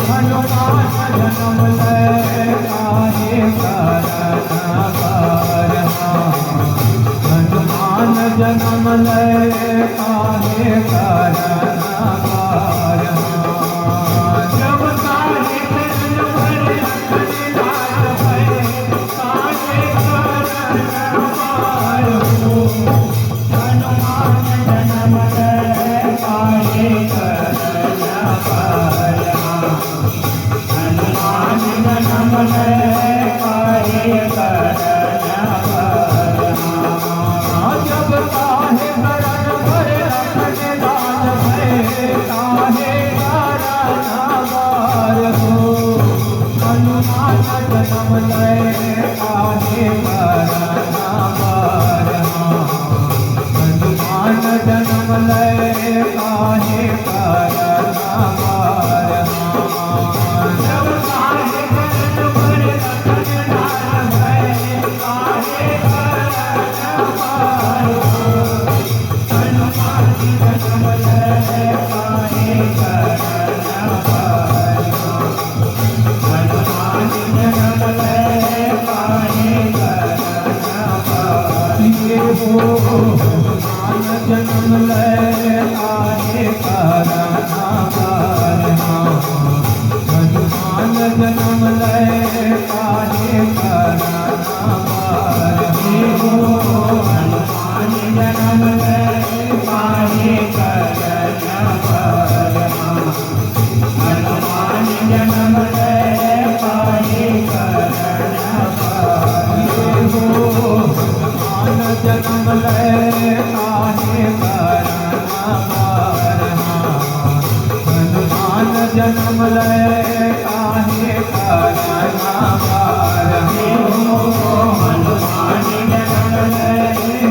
हनुमान जन्म ले काहे करना बरहा। हनुमान जन्म ले काहे करना बरहा। जब काहे जन्म भरे अखंडार भय काहे करना बरहो। हनुमान जन्म ले काहे करना बरहा। हनुमान जन्म ले काहे करना बरहा। जब काहे हरण भरे अखंडार भय काहे करना बरहो। हनुमान जन्म ले काहे करना बरहा। हनुमान जन्म ले काहे करना बरहा। जब काहे हरण भरे अखंडार भय काहे करना बरहो। हनुमान जन्म ले काहे करना बरहा। हनुमान जन्म ले काहे करना बरहा। हनुमान जन्म ले काहे करना बरहा। हनुमान जन्म ले काहे करना बरहा। हनुमान जन्म ले काहे करना बरहा। हनुमान जन्म ले काहे करना बरहा। हनुमान जन्म ले काहे करना बरहा। हनुमान जन्म ले काहे करना बरहा। हनुमान जन्म ले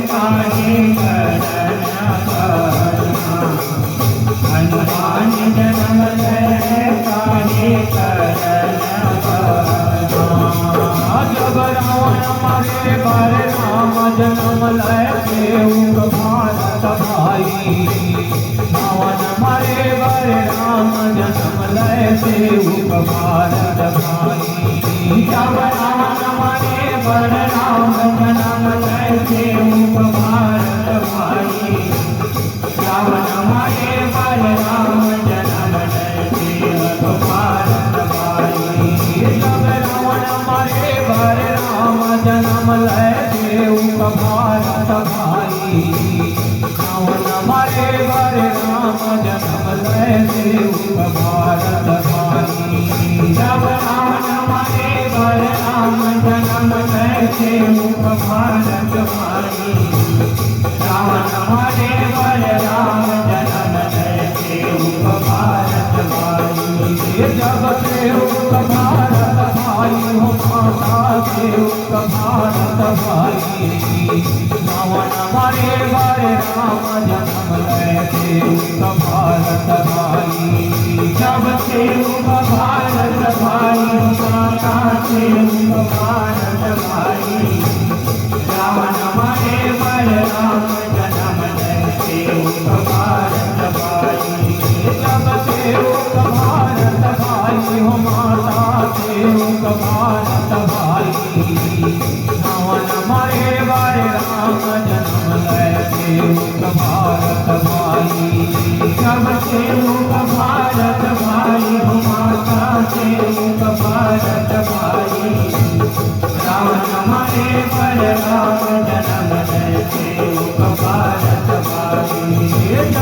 काहे करना बरहा। हनुमान जन्म ले काहे करना बरहा। जब रावण मारे बारे राम जन्म ले देव भारत भाई। रावण मारे बारे राम जन्म ले देव भारत भाई। जब रावण मारे बारे राम जन्म ले देव भारत भाई। रावण मारे बारे राम जन्म ले देव भारत भाई। जब रावण मारे बारे राम जन्म ले देव भारत भाई। रावण मारे बारे राम जन्म ले देव भारत भाई। जब रावण मारे बारे राम जन्म ले देव भारत भाई। रावण मारे बारे राम जन्म ले देव भारत भाई। जब देव भारत भाई हो माता देव भारत भाई। रावण मारे बारे राम जन्म ले देव भारत भाई। जब देव भारत भाई हो माता देव भारत भाई। रावण मारे बारे राम जन्म ले देव भारत भाई। जब देव भारत भाई हो माता देव भारत भाई। रावण मारे बारे राम जन्म ले देव भारत भाई। जब देव भारत भाई हो माता देव भारत भाई। रावण मारे बारे राम जन्म ले देव भारत भाई।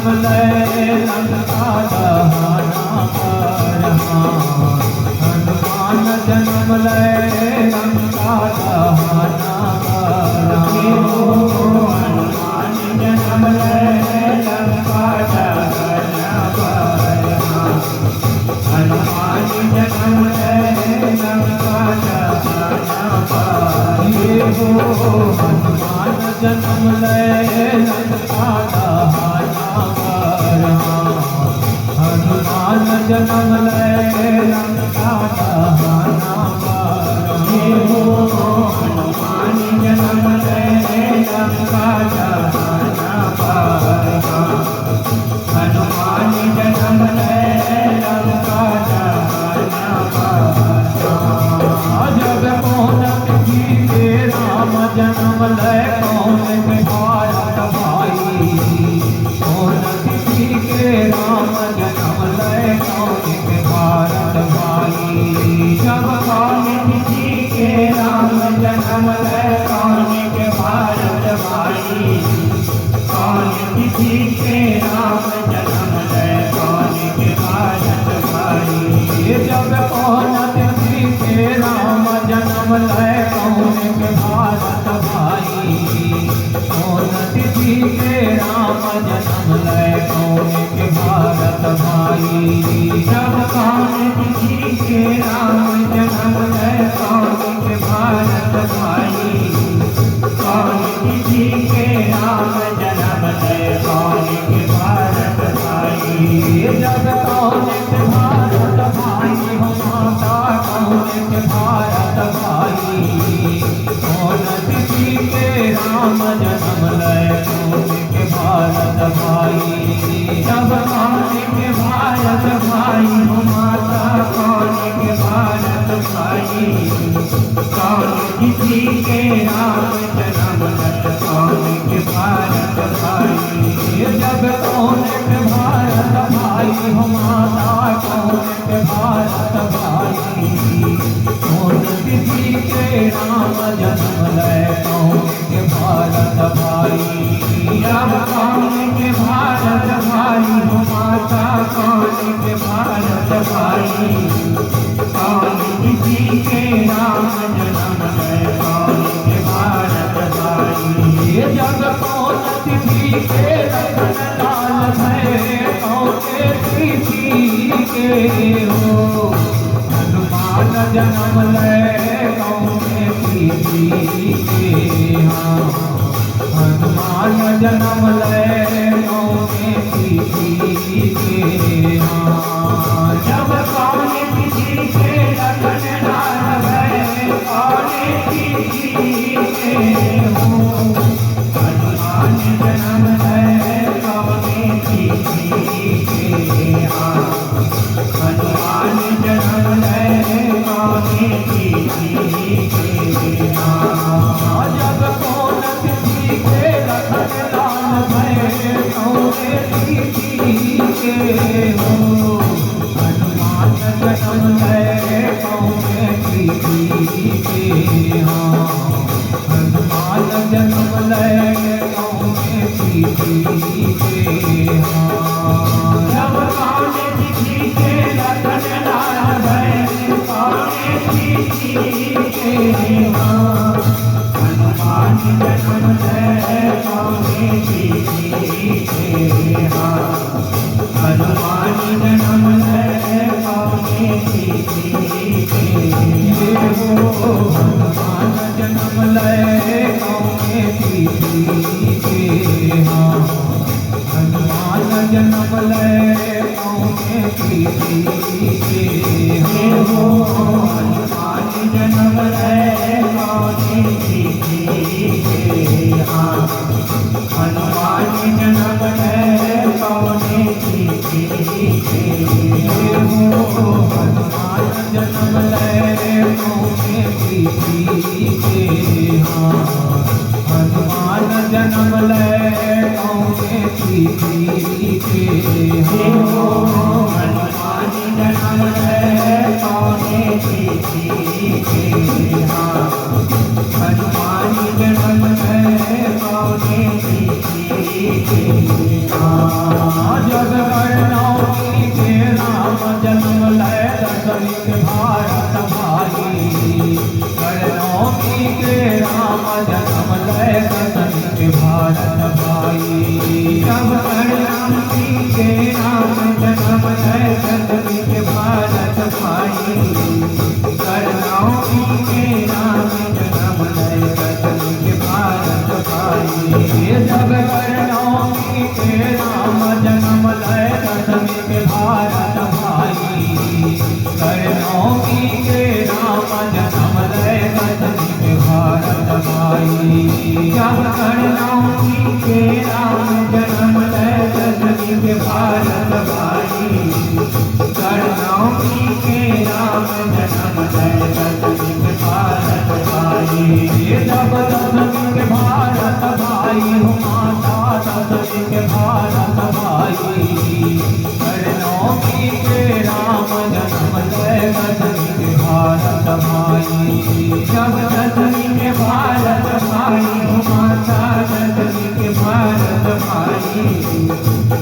जन्म ले लंका दहना पर हनुमान जन्म ले लंका दहना पर हनुमान जन्म ले लंका दहना पर हनुमान जन्म ले लंका दहना पर हनुमान जन्म ले लंका दहना पर हनुमान जन्म ले लंका दहना पर हनुमान जन्म ले लंका दहना पर हनुमान जन्म ले लंका दहना पर जब कौन जी के राम जन्म ले कौन के भारत भाई कौन जी के राम जन्म ले कौन के भारत भाई जब कौन जी के राम जन्म ले कौन के भारत भाई कौन जी के राम जन्म ले कौन के भारत भाई जब कौन जी के राम जन्म ले कौन के भारत भाई कौन जी के राम जन्म ले कौन के भारत भाई जब कौन जी के राम जन्म ले कौन के भारत भाई कौन जी के राम जन्म ले कौन के भारत भाई जब कौन के भारत भाई हो माता कौन के भारत भाई कौन जी के राम जन्म ले कौन के भारत भाई जब कौन के भारत भाई हो माता कौन के भारत भाई कौन जी के राम जन्म ले कौन के भारत भाई जब कौन के भारत भाई हो माता कौन के भारत भाई कौन जी के राम जन्म ले कौन के भारत भाई जब कौन के भारत भाई हो माता कौन के भारत भाई कौन जी के राम जन्म ले कौन के भारत भाई जब कौन जी के रतन लाल भय कौन तिथि के हो हनुमान जन्म ले कौन तिथि के हनुमान जन्म ले कौन तिथि के जब कौन तिथि के रतन लाल भय कौन तिथि के हो हनुमान जन्म ले कौन तिथि के हनुमान जन्म ले कौन तिथि के जब कौन तिथि के रतन लाल भय कौन तिथि के हो हनुमान जन्म ले कौन तिथि के हनुमान जन्म ले कौन तिथि के जब कौन तिथि के रतन लाल भय कौन तिथि के हनुमान जन्म ले कौन तिथि के हनुमान जन्म ले कौन तिथि के हनुमान जन्म ले कौन तिथि के हनुमान जन्म ले कौन तिथि के हनुमान जन्म ले कौन तिथि के हनुमान जन्म ले कौन तिथि के हनुमान जन्म ले कौन तिथि के हनुमान जन्म ले कौन तिथि के हनुमान जन्म ले कौन तिथि के हनुमान जन्म ले कौन तिथि के दशमी के भारत भाई करनौती के राम जन्म लय दशमी के भारत भाई जब करनौती के राम जन्म लय दशमी के भारत भाई करनौती के राम जन्म लय दशमी के भारत भाई जब करनौती के राम जन्म लय दशमी के भारत भाई करनौती के राम जन्म लय दशमी के भारत भाई जब करनौती के राम जन्म लय दशमी के भारत भाई करनौती के राम जन्म लय दशमी के भारत भाई जब दशमी के भारत भाई हो माता दशमी के भारत भाई करनौती के राम जन्म लय दशमी के भारत भाई जब दशमी के भारत भाई हो माता दशमी के भारत भाई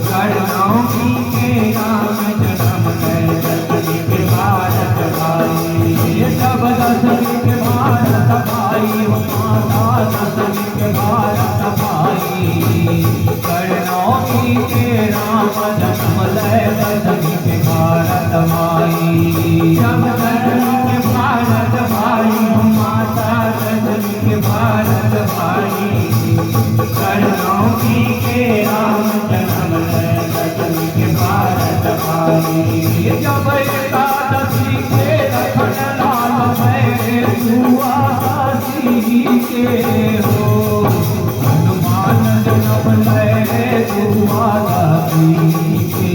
करनौती के राम जन्म लय दशमी के भारत भाई जब दशमी के भारत भाई हो माता दशमी के भारत भाई करनौती के राम जन्म लय दशमी के भारत भाई जब दशमी के भारत भाई हो माता दशमी के भारत भाई करनौती के राम जन्म लय दशमी के भारत भाई जब एकादशी के लखन लाल भय दुआसी के हो हनुमान जन्म लय दुआसी के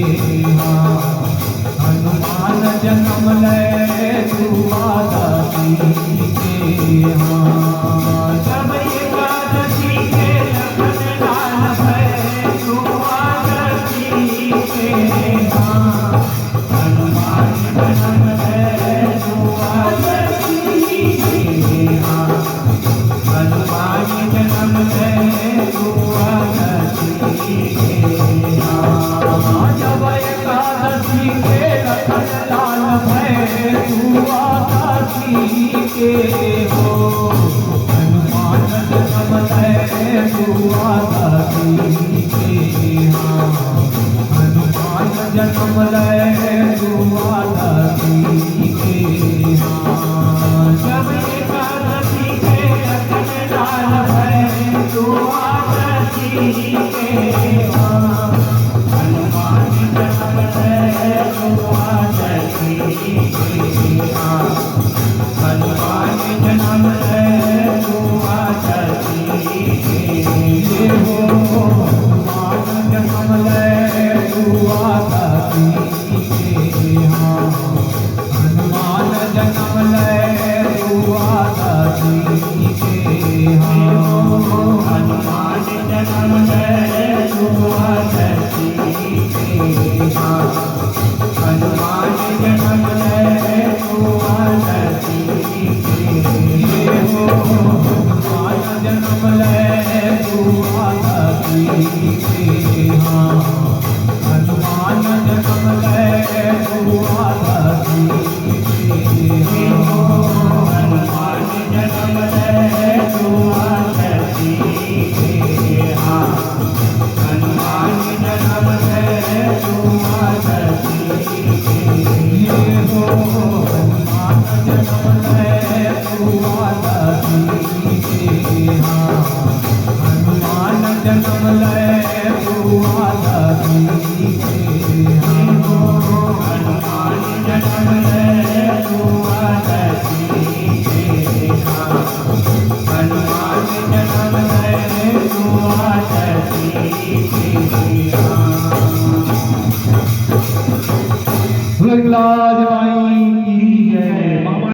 हनुमान जन्म लय दुआसी के जब एकादशी के लखन लाल भय दुआसी के हनुमान जन्म लय दुआसी के हनुमान जन्म लय दुआसी के जब एकादशी के लखन लाल भय दुआसी के हो हनुमान जन्म लय दुआसी के हनुमान जन्म लय